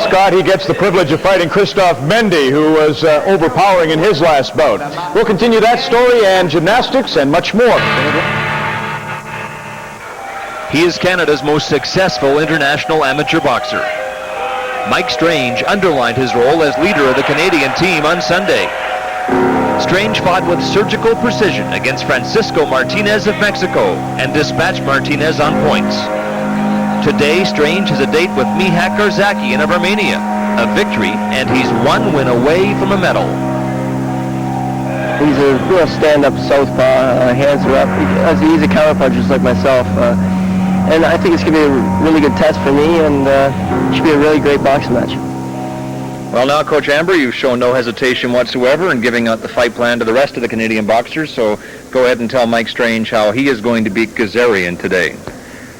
Scott, he gets the privilege of fighting Christoph Mendy, who was overpowering in his last bout. We'll continue that story and gymnastics and much more. He is Canada's most successful international amateur boxer. Mike Strange underlined his role as leader of the Canadian team on Sunday. Strange fought with surgical precision against Francisco Martinez of Mexico and dispatched Martinez on points. Today, Strange has a date with Mikhak Ghazarian of Armenia, a victory, and he's one win away from a medal. He's a real stand-up southpaw, hands are up. He's a counterpuncher just like myself. And I think it's going to be a really good test for me, and it should be a really great boxing match. Well, now, Coach Amber, you've shown no hesitation whatsoever in giving out the fight plan to the rest of the Canadian boxers, so go ahead and tell Mike Strange how he is going to beat Ghazarian today.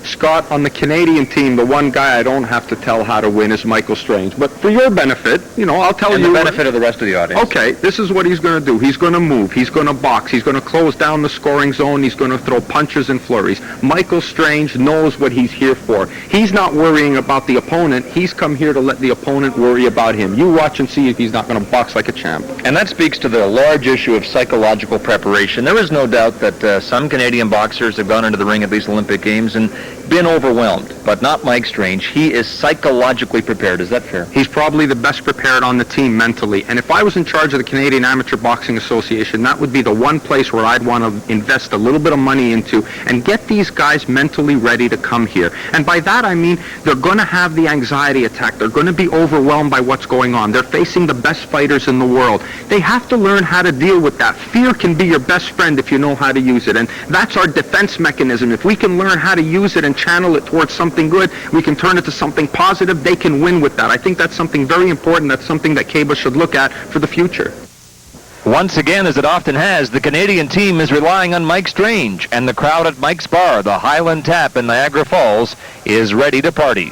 Scott, on the Canadian team, the one guy I don't have to tell how to win is Michael Strange. But for your benefit, I'll tell you. And the benefit of the rest of the audience. Okay, this is what he's going to do. He's going to move. He's going to box. He's going to close down the scoring zone. He's going to throw punches and flurries. Michael Strange knows what he's here for. He's not worrying about the opponent. He's come here to let the opponent worry about him. You watch and see if he's not going to box like a champ. And that speaks to the large issue of psychological preparation. There is no doubt that some Canadian boxers have gone into the ring at these Olympic Games and been overwhelmed, but not Mike Strange. He is psychologically prepared. Is that fair? He's probably the best prepared on the team mentally. And if I was in charge of the Canadian Amateur Boxing Association, that would be the one place where I'd want to invest a little bit of money into and get these guys mentally ready to come here. And by that I mean they're going to have the anxiety attack. They're going to be overwhelmed by what's going on. They're facing the best fighters in the world. They have to learn how to deal with that. Fear can be your best friend if you know how to use it. And that's our defense mechanism. If we can learn how to use it and channel it towards something good, we can turn it to something positive. They can win with that. I think that's something very important. That's something that CABA should look at for the future. Once again, as it often has, the Canadian team is relying on Mike Strange, and the crowd at Mike's Bar, the Highland Tap in Niagara Falls, is ready to party.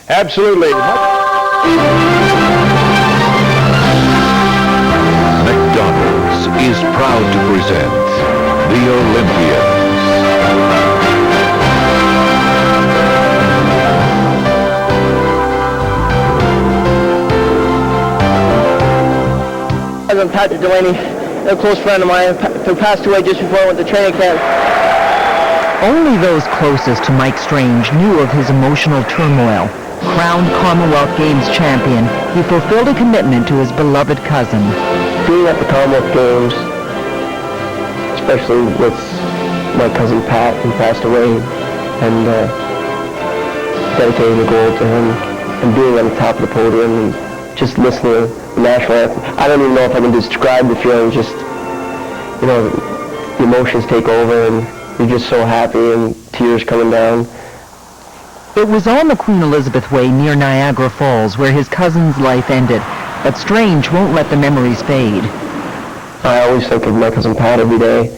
Absolutely. McDonald's is proud to present the Olympians. I'm Patrick Delaney, a close friend of mine who passed away just before I went to training camp. Only those closest to Mike Strange knew of his emotional turmoil. Crowned Commonwealth Games champion, he fulfilled a commitment to his beloved cousin. Being at the Commonwealth Games, especially with my cousin Pat, who passed away, and dedicating the gold to him, and being on the top of the podium, and just listening to the national anthem. I don't even know if I can describe the feeling, just, the emotions take over, and you're just so happy, and tears coming down. It was on the Queen Elizabeth Way near Niagara Falls where his cousin's life ended, but Strange won't let the memories fade. I always think of my cousin Pat every day.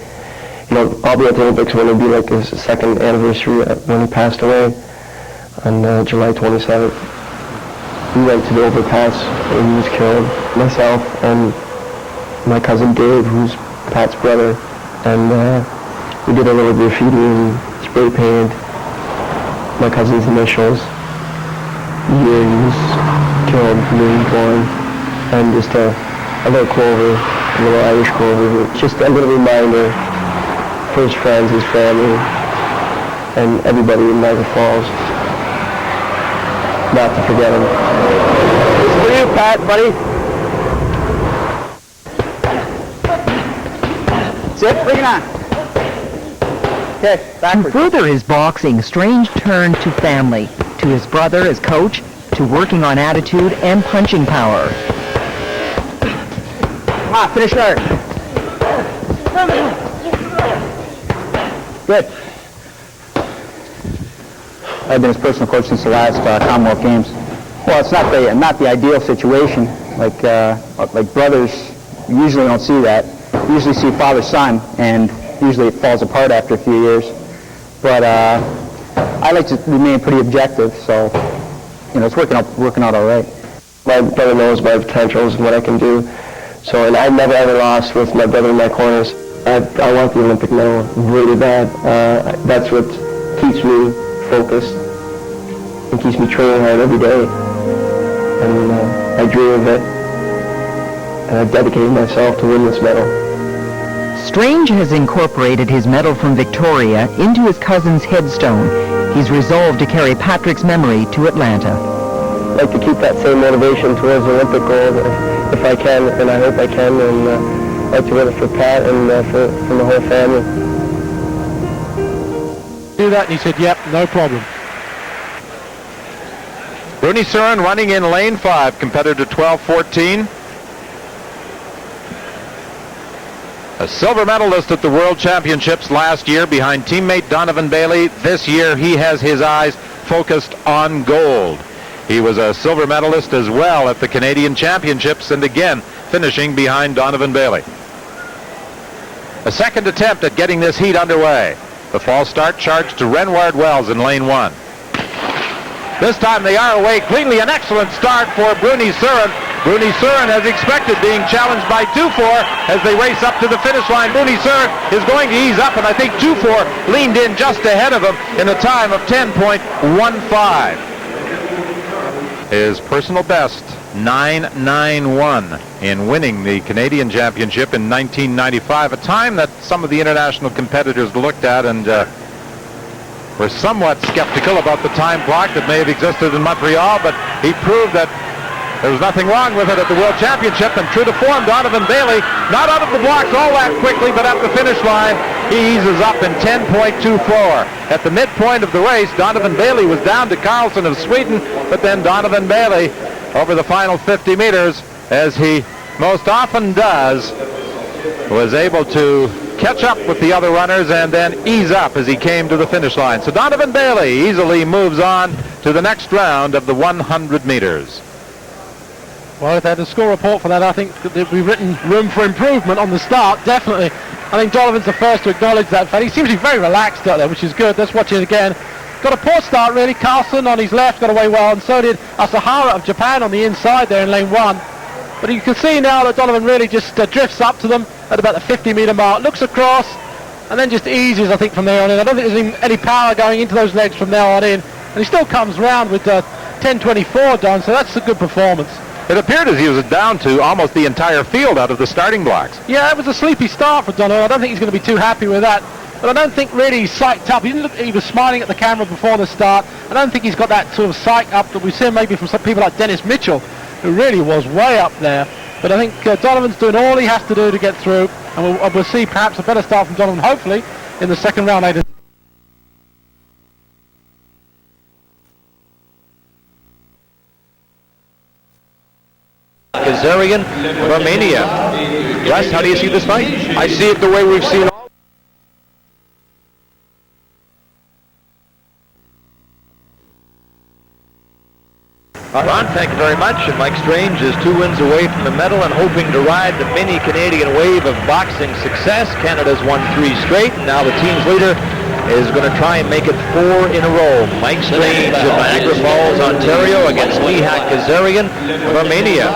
I'll be at the Olympics when it'll be like his second anniversary when he passed away on July 27th. We went to the overpass and he was killed. Myself and my cousin Dave, who's Pat's brother, and we did a little graffiti and spray painted my cousin's initials, the year he was killed, the year he was born, and just a little clover, a little Irish clover, just a little reminder for his friends, his family, and everybody in Niagara Falls, not to forget him. It's for you, Pat, buddy. Sit, bring it on. Okay, backwards. To further his boxing, Strange turned to family, to his brother as coach, to working on attitude and punching power. Come on, finish hard. Good. I've been his personal coach since the last Commonwealth Games. Well, it's not the ideal situation. Like brothers usually don't see that. You usually see father-son, and usually it falls apart after a few years. But I like to remain pretty objective, so it's working out all right. My brother knows my potentials and what I can do. So, and I've never ever lost with my brother in my corners. I want the Olympic medal really bad. That's what keeps me focused and keeps me training hard every day. and I dream of it, and I've dedicated myself to win this medal. Strange has incorporated his medal from Victoria into his cousin's headstone. He's resolved to carry Patrick's memory to Atlanta. I'd like to keep that same motivation towards the Olympic gold if I can, and I hope I can, and I'd like to win it for Pat and for the whole family. Do that, and he said, yep, no problem. Bruni Surin running in lane 5, competitor 12-14. A silver medalist at the World Championships last year behind teammate Donovan Bailey. This year he has his eyes focused on gold. He was a silver medalist as well at the Canadian Championships, and again finishing behind Donovan Bailey. A second attempt at getting this heat underway. The false start charged to Renward Wells in lane 1. This time they are away cleanly. An excellent start for Bruni Surin. Bruni Surin, as expected, being challenged by 2-4 as they race up to the finish line. Bruni Surin is going to ease up, and I think 2-4 leaned in just ahead of him in a time of 10.15. His personal best, 9.91, in winning the Canadian Championship in 1995, a time that some of the international competitors looked at and were somewhat skeptical about the time clock that may have existed in Montreal, but he proved that there was nothing wrong with it at the World Championship, and true to form, Donovan Bailey, not out of the blocks all that quickly, but at the finish line, he eases up in 10.24. At the midpoint of the race, Donovan Bailey was down to Carlson of Sweden, but then Donovan Bailey, over the final 50 meters, as he most often does, was able to catch up with the other runners and then ease up as he came to the finish line. So Donovan Bailey easily moves on to the next round of the 100 meters. Well, if they had a score report for that, I think there'd be written room for improvement on the start, definitely. I think Donovan's the first to acknowledge that fact. He seems to be very relaxed out there, which is good. Let's watch it again. Got a poor start, really. Carlson on his left got away well, and so did Asahara of Japan on the inside there in lane 1. But you can see now that Donovan really just drifts up to them at about the 50-meter mark, looks across, and then just eases, I think, from there on in. I don't think there's any power going into those legs from now on in. And he still comes round with 10.24 done, so that's a good performance. It appeared as he was down to almost the entire field out of the starting blocks. Yeah, it was a sleepy start for Donovan. I don't think he's going to be too happy with that. But I don't think really he's psyched up. He was smiling at the camera before the start. I don't think he's got that sort of psych up that we've seen maybe from some people like Dennis Mitchell, who really was way up there. But I think Donovan's doing all he has to do to get through, and we'll see perhaps a better start from Donovan, hopefully, in the second round later. Ghazarian, Romania. Russ, how do you see this fight? I see it the way we've seen all. Ron, thank you very much. And Mike Strange is 2 wins away from the medal and hoping to ride the mini Canadian wave of boxing success. Canada's won 3 straight, and now the team's leader is going to try and make it 4 in a row. Mike Strange of Niagara Falls, Ontario, against Mikhak Ghazarian, Romania.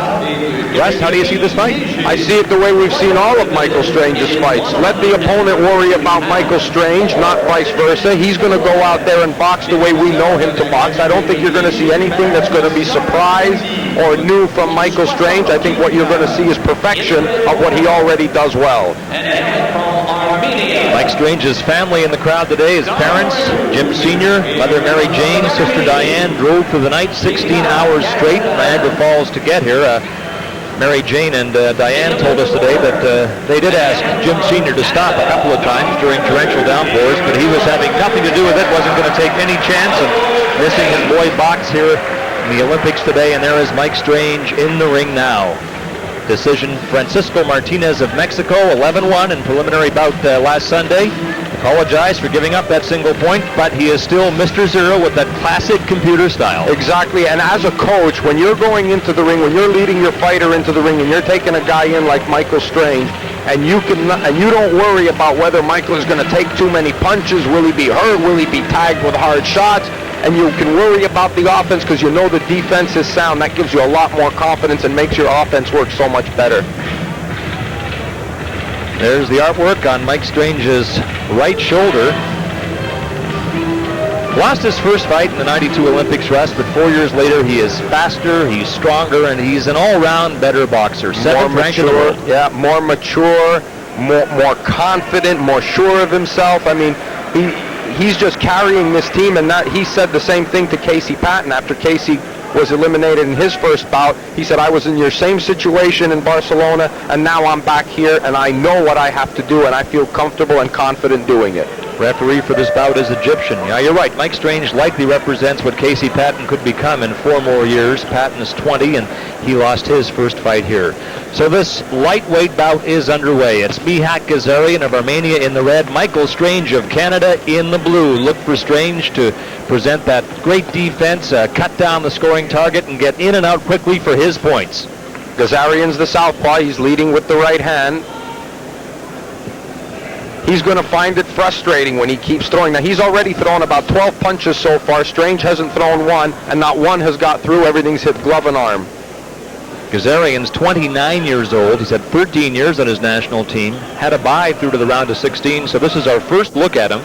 Russ, how do you see this fight? I see it the way we've seen all of Michael Strange's fights. Let the opponent worry about Michael Strange, not vice versa. He's going to go out there and box the way we know him to box. I don't think you're going to see anything that's going to be surprise or new from Michael Strange. I think what you're going to see is perfection of what he already does well. Mike Strange's family in the crowd today, his parents, Jim Sr., Mother Mary Jane, Sister Diane, drove through the night 16 hours straight from Niagara Falls to get here. Mary Jane and Diane told us today that they did ask Jim Sr. to stop a couple of times during torrential downpours, but he was having nothing to do with it, wasn't going to take any chance of missing his boy box here in the Olympics today, and there is Mike Strange in the ring now. Decision, Francisco Martinez of Mexico, 11-1 in preliminary bout last Sunday. Apologized for giving up that single point, but he is still Mr. Zero with that classic computer style. Exactly, and as a coach, when you're going into the ring, when you're leading your fighter into the ring, and you're taking a guy in like Michael Strange, and you don't worry about whether Michael is going to take too many punches, will he be hurt, will he be tagged with hard shots, and you can worry about the offense because you know the defense is sound. That gives you a lot more confidence and makes your offense work so much better. There's the artwork on Mike Strange's right shoulder. Lost his first fight in the 92 Olympics, Russ, but 4 years later he is faster, he's stronger, and he's an all-round better boxer. More mature, yeah, more mature, more confident, more sure of himself. I mean, he's just carrying this team, and that he said the same thing to Casey Patton after Casey was eliminated in his first bout. He said, I was in your same situation in Barcelona, and now I'm back here, and I know what I have to do, and I feel comfortable and confident doing it. Referee for this bout is Egyptian. Yeah, you're right. Mike Strange likely represents what Casey Patton could become in 4 more years. Patton is 20, and he lost his first fight here. So this lightweight bout is underway. It's Mikhak Ghazarian of Armenia in the red, Michael Strange of Canada in the blue. Look for Strange to present that great defense, cut down the scoring target, and get in and out quickly for his points. Ghazarian's the southpaw. He's leading with the right hand. He's going to find it frustrating when he keeps throwing. Now, he's already thrown about 12 punches so far. Strange hasn't thrown one, and not one has got through. Everything's hit glove and arm. Ghazarian's 29 years old. He's had 13 years on his national team. Had a bye through to the round of 16, so this is our first look at him.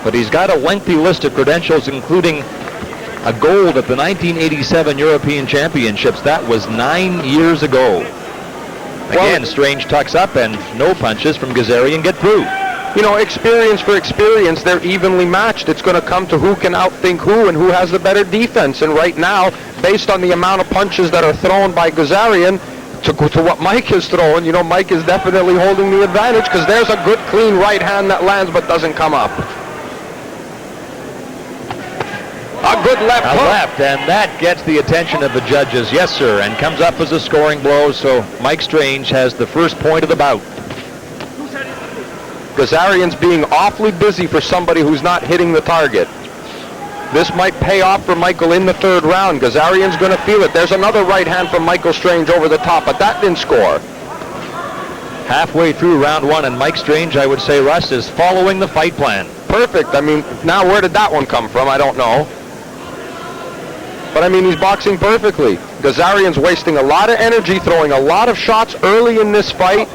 But he's got a lengthy list of credentials, including a gold at the 1987 European Championships. That was 9 years ago. Again, Strange tucks up, and no punches from Ghazarian get through. You know, experience for experience, they're evenly matched. It's going to come to who can outthink who and who has the better defense. And right now, based on the amount of punches that are thrown by Ghazarian to what Mike is throwing, you know, Mike is definitely holding the advantage, because there's a good, clean right hand that lands but doesn't come up. A good left hook. Left, and that gets the attention of the judges. Yes, sir, and comes up as a scoring blow, so Mike Strange has the first point of the bout. Ghazarian's being awfully busy for somebody who's not hitting the target. This might pay off for Michael in the third round. Ghazarian's going to feel it. There's another right hand from Michael Strange over the top, but that didn't score. Halfway through round 1, and Mike Strange, I would say, Russ, is following the fight plan. Perfect. I mean, now where did that one come from? I don't know. But I mean, he's boxing perfectly. Ghazarian's wasting a lot of energy, throwing a lot of shots early in this fight.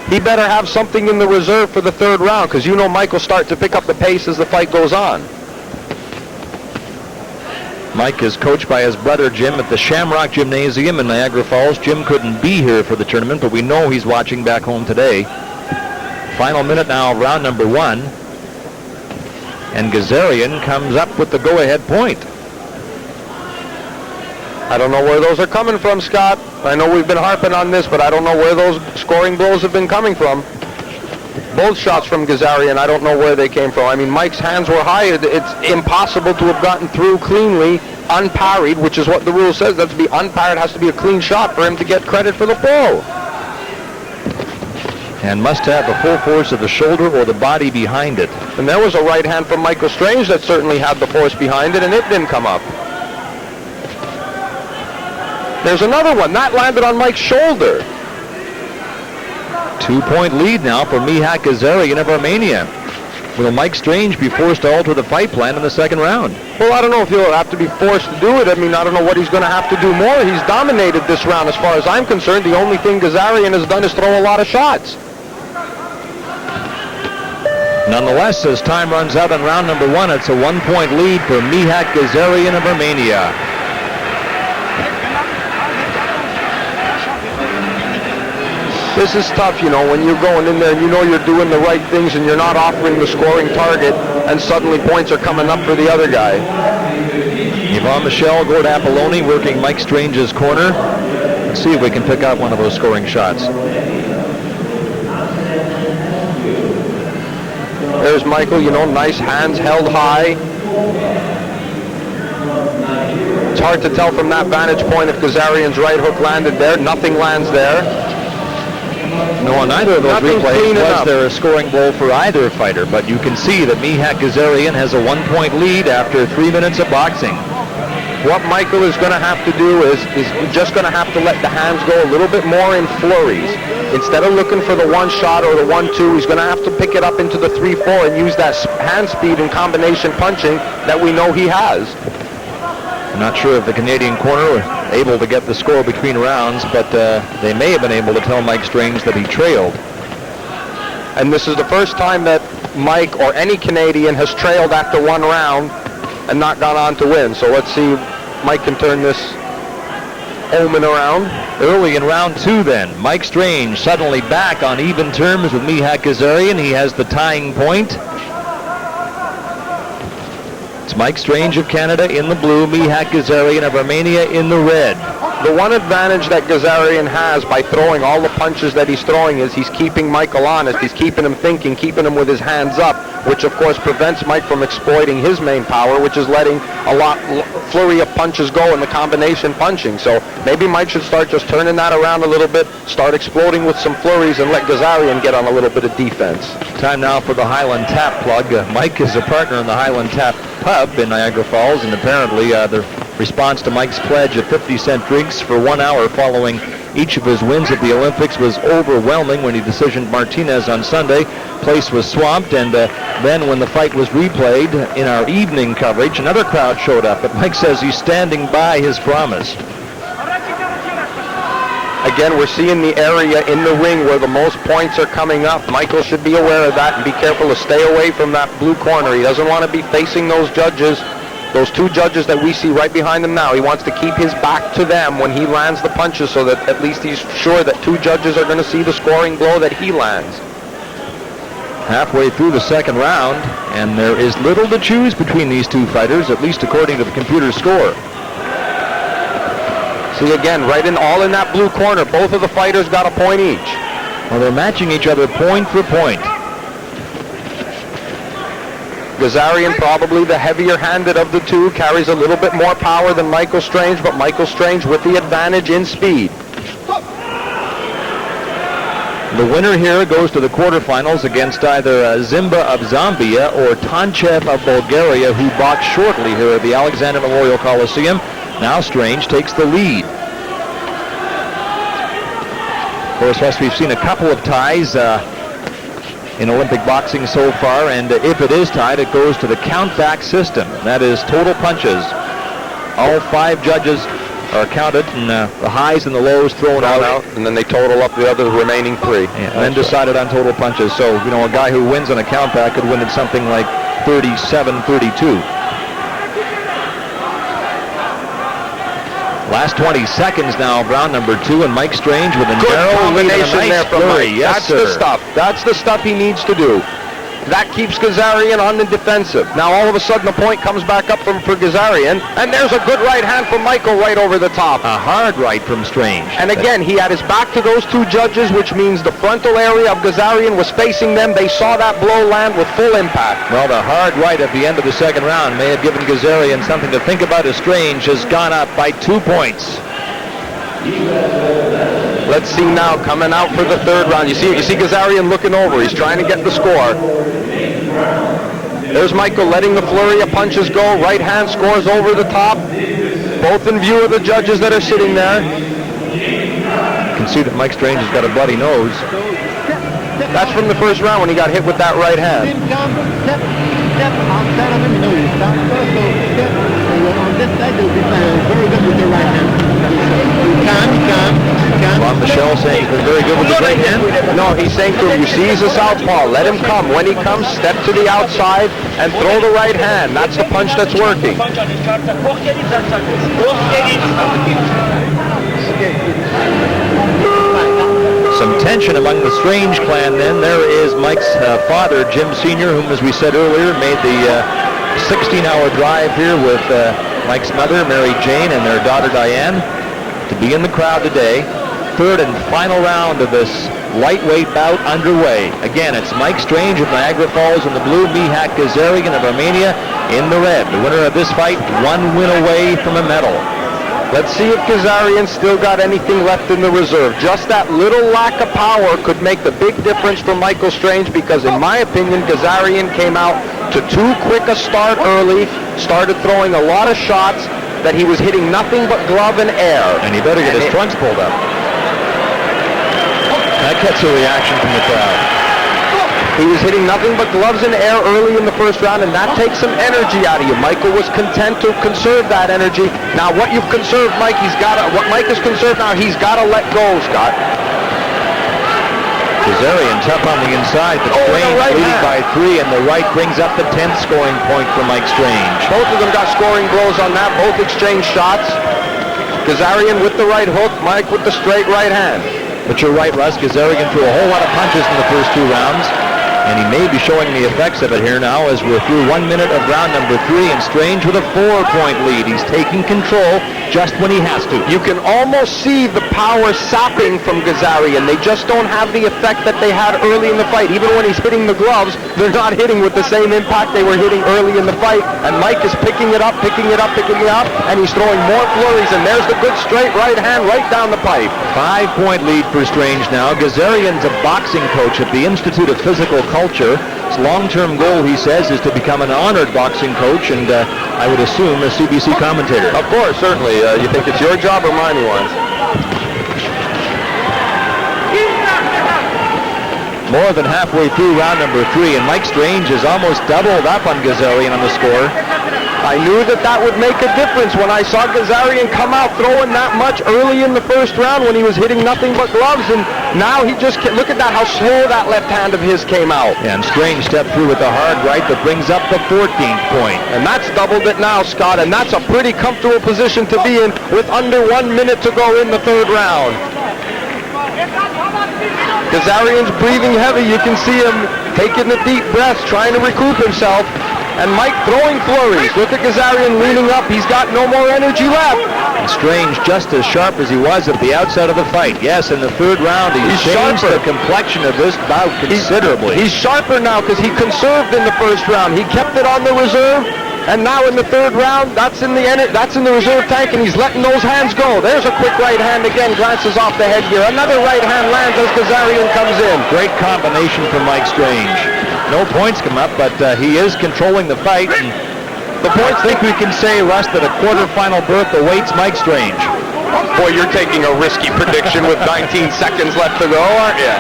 He better have something in the reserve for the third round, because you know Mike will start to pick up the pace as the fight goes on. Mike is coached by his brother Jim at the Shamrock Gymnasium in Niagara Falls. Jim couldn't be here for the tournament, but we know he's watching back home today. Final minute now of round number 1. And Ghazarian comes up with the go-ahead point. I don't know where those are coming from, Scott. I know we've been harping on this, but I don't know where those scoring blows have been coming from. Both shots from Ghazarian, I don't know where they came from. I mean, Mike's hands were high. It's impossible to have gotten through cleanly, unparried, which is what the rule says. That to be unparried has to be a clean shot for him to get credit for the blow. And must have the full force of the shoulder or the body behind it. And there was a right hand from Michael Strange that certainly had the force behind it, and it didn't come up. There's another one. That landed on Mike's shoulder. 2-point lead now for Mikhak Ghazarian of Armenia. Will Mike Strange be forced to alter the fight plan in the second round? Well, I don't know if he'll have to be forced to do it. I mean, I don't know what he's going to have to do more. He's dominated this round as far as I'm concerned. The only thing Ghazarian has done is throw a lot of shots. Nonetheless, as time runs out on round number 1, it's a 1-point lead for Mikhak Ghazarian of Armenia. This is tough, you know, when you're going in there and you know you're doing the right things and you're not offering the scoring target, and suddenly points are coming up for the other guy. Yvonne Michelle, Gord Apolloni working Mike Strange's corner. Let's see if we can pick out one of those scoring shots. There's Michael, you know, nice hands held high. It's hard to tell from that vantage point if Ghazarian's right hook landed there. Nothing lands there. No, on neither of those replays was there a scoring blow for either fighter, but you can see that Mikhak Ghazarian has a 1-point lead after 3 minutes of boxing. What Michael is going to have to do is just going to have to let the hands go a little bit more in flurries. Instead of looking for the 1 shot or the 1-2, he's going to have to pick it up into the 3-4 and use that hand speed and combination punching that we know he has. I'm not sure if the Canadian corner was able to get the score between rounds, but they may have been able to tell Mike Strange that he trailed. And this is the first time that Mike or any Canadian has trailed after 1 round and not gone on to win. So let's see if Mike can turn this omen around. Early in round 2 then, Mike Strange suddenly back on even terms with Mikhak Ghazarian. He has the tying point. It's Mike Strange of Canada in the blue, Mikhak Ghazarian of Romania in the red. The one advantage that Ghazarian has by throwing all the punches that he's throwing is he's keeping Michael honest. He's keeping him thinking, keeping him with his hands up, which of course prevents Mike from exploiting his main power, which is letting a flurry of punches go in the combination punching. So maybe Mike should start just turning that around a little bit, start exploding with some flurries, and let Ghazarian get on a little bit of defense. Time now for the Highland Tap plug. Mike is a partner in the Highland Tap pub in Niagara Falls, and apparently the response to Mike's pledge of 50-cent drinks for 1 hour following each of his wins at the Olympics was overwhelming when he decisioned Martinez on Sunday. Place was swamped, and then when the fight was replayed in our evening coverage, another crowd showed up, but Mike says he's standing by his promise. Again, we're seeing the area in the ring where the most points are coming up. Michael should be aware of that and be careful to stay away from that blue corner. He doesn't want to be facing those judges, those two judges that we see right behind him now. He wants to keep his back to them when he lands the punches so that at least he's sure that two judges are going to see the scoring blow that he lands. Halfway through the second round, and there is little to choose between these two fighters, at least according to the computer score. See again, all in that blue corner, both of the fighters got a point each. Well, they're matching each other point for point. Ghazarian, probably the heavier-handed of the two, carries a little bit more power than Michael Strange, but Michael Strange with the advantage in speed. The winner here goes to the quarterfinals against either Zimba of Zambia or Tonchev of Bulgaria, who boxed shortly here at the Alexander Memorial Coliseum. Now Strange takes the lead. Of course, Wes, we've seen a couple of ties in Olympic boxing so far, and if it is tied, it goes to the count-back system. That is total punches. All 5 judges are counted, and the highs and the lows thrown out, and then they total up the other remaining 3. Yeah, and then decided on total punches. So, you know, a guy who wins on a count-back could win at something like 37-32. Last 20 seconds now of round number 2, and Mike Strange with a narrow lead and a nice flurry. Yes, That's the stuff. That's the stuff he needs to do. That keeps Ghazarian on the defensive. Now all of a sudden the point comes back up for Ghazarian, and there's a good right hand from Michael right over the top. A hard right from Strange. And again, he had his back to those two judges, which means the frontal area of Ghazarian was facing them. They saw that blow land with full impact. Well, the hard right at the end of the second round may have given Ghazarian something to think about, as Strange has gone up by 2 points. Let's see now, coming out for the third round. You see Ghazarian looking over. He's trying to get the score. There's Michael letting the flurry of punches go. Right hand scores over the top. Both in view of the judges that are sitting there. You can see that Mike Strange has got a bloody nose. That's from the first round when he got hit with that right hand. Step outside of him, you stop first, so step on this side, you'll be very good with your right hand. You can. Bob Michelle saying he's been very good with his right hand. No, he's saying to him, you see he's a southpaw. Let him come. When he comes, step to the outside and throw the right hand. That's the punch that's working. Some tension among the Strange clan then. There is Mike's father, Jim Sr., whom, as we said earlier, made the 16-hour drive here with Mike's mother, Mary Jane, and their daughter, Diane, to be in the crowd today. Third and final round of this lightweight bout underway. Again, it's Mike Strange of Niagara Falls in the blue, Mikhak Ghazarian of Romania in the red. The winner of this fight, 1 win away from a medal. Let's see if Ghazarian still got anything left in the reserve. Just that little lack of power could make the big difference for Michael Strange, because in my opinion, Ghazarian came out to too quick a start early, started throwing a lot of shots that he was hitting nothing but glove and air. And he better get his trunks pulled up. That gets a reaction from the crowd. He was hitting nothing but gloves and air early in the first round, and that takes some energy out of you. Michael was content to conserve that energy. Now, what you've conserved, Mike, what Mike has conserved now, he's got to let go, Scott. Ghazarian tough on the inside, but Strange leading by 3, and the right brings up the 10th scoring point for Mike Strange. Both of them got scoring blows on that. Both exchanged shots. Ghazarian with the right hook, Mike with the straight right hand. But you're right, Russ. Ghazarian threw a whole lot of punches in the first 2 rounds, and he may be showing the effects of it here now as we're through 1 minute of round number 3, and Strange with a 4-point lead. He's taking control just when he has to. You can almost see the power sapping from Ghazarian. They just don't have the effect that they had early in the fight. Even when he's hitting the gloves, they're not hitting with the same impact they were hitting early in the fight. And Mike is picking it up, and he's throwing more flurries, and there's the good straight right hand right down the pipe. 5-point lead for Strange now. Ghazarian's a boxing coach at the Institute of Physical Culture. His long-term goal, he says, is to become an honored boxing coach, and I would assume a CBC commentator. Of course, certainly. You think it's your job or mine, he wants? More than halfway through round number 3, and Mike Strange is almost doubled up on Ghazarian on the score. I knew that would make a difference when I saw Ghazarian come out throwing that much early in the first round when he was hitting nothing but gloves, and now he just look at that, how slow that left hand of his came out. And Strange stepped through with a hard right that brings up the 14th point. And that's doubled it now, Scott, and that's a pretty comfortable position to be in with under 1 minute to go in the third round. Ghazarian's breathing heavy. You can see him taking the deep breaths, trying to recoup himself. And Mike throwing flurries. Look at Ghazarian leaning up. He's got no more energy left. And Strange just as sharp as he was at the outset of the fight. Yes, in the third round, he's changed the complexion of this bout considerably. He's sharper now because he conserved in the first round. He kept it on the reserve. And now in the third round, that's in the reserve tank, and he's letting those hands go. There's a quick right hand again, glances off the headgear. Another right hand lands as Ghazarian comes in. Great combination from Mike Strange. No points come up, but he is controlling the fight. And the points, think we can say, Russ, that a quarterfinal berth awaits Mike Strange. Boy, you're taking a risky prediction with 19 seconds left to go, aren't you?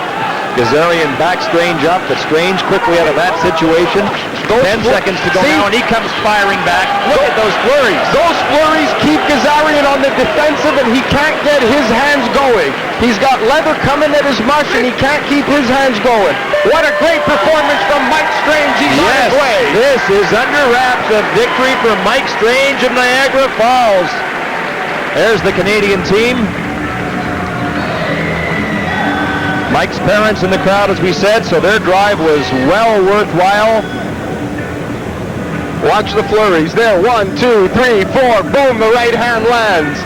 Ghazarian back Strange up, but Strange quickly out of that situation. 10 seconds to go now, and he comes firing back. Look at those flurries. Those flurries keep Ghazarian on the defensive, and he can't get his hands going. He's got leather coming at his mush, and he can't keep his hands going. What a great performance from Mike Strange. He's on his way. This is under wraps, a victory for Mike Strange of Niagara Falls. There's the Canadian team. Mike's parents in the crowd, as we said, so their drive was well worthwhile. Watch the flurries. There, 1, 2, 3, 4. Boom, the right hand lands.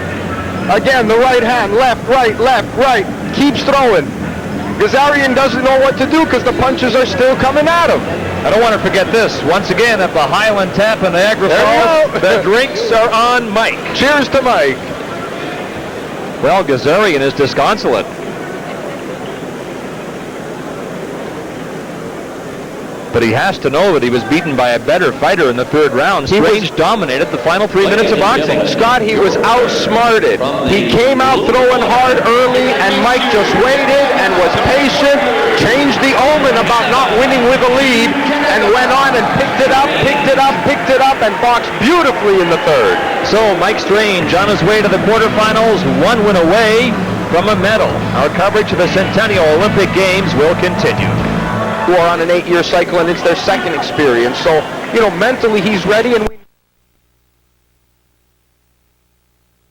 Again, the right hand, left, right, keeps throwing. Ghazarian doesn't know what to do because the punches are still coming at him. I don't want to forget this. Once again, at the Highland Tap in Niagara Falls, the drinks are on Mike. Cheers to Mike. Well, Ghazarian is disconsolate. But he has to know that he was beaten by a better fighter in the third round. Strange dominated the final 3 minutes of boxing. Scott, he was outsmarted. He came out throwing hard early, and Mike just waited and was patient, changed the omen about not winning with a lead, and went on and picked it up, and boxed beautifully in the third. So Mike Strange on his way to the quarterfinals, 1 win away from a medal. Our coverage of the Centennial Olympic Games will continue. Who are on an 8-year cycle, and it's their second experience. So, mentally he's ready, and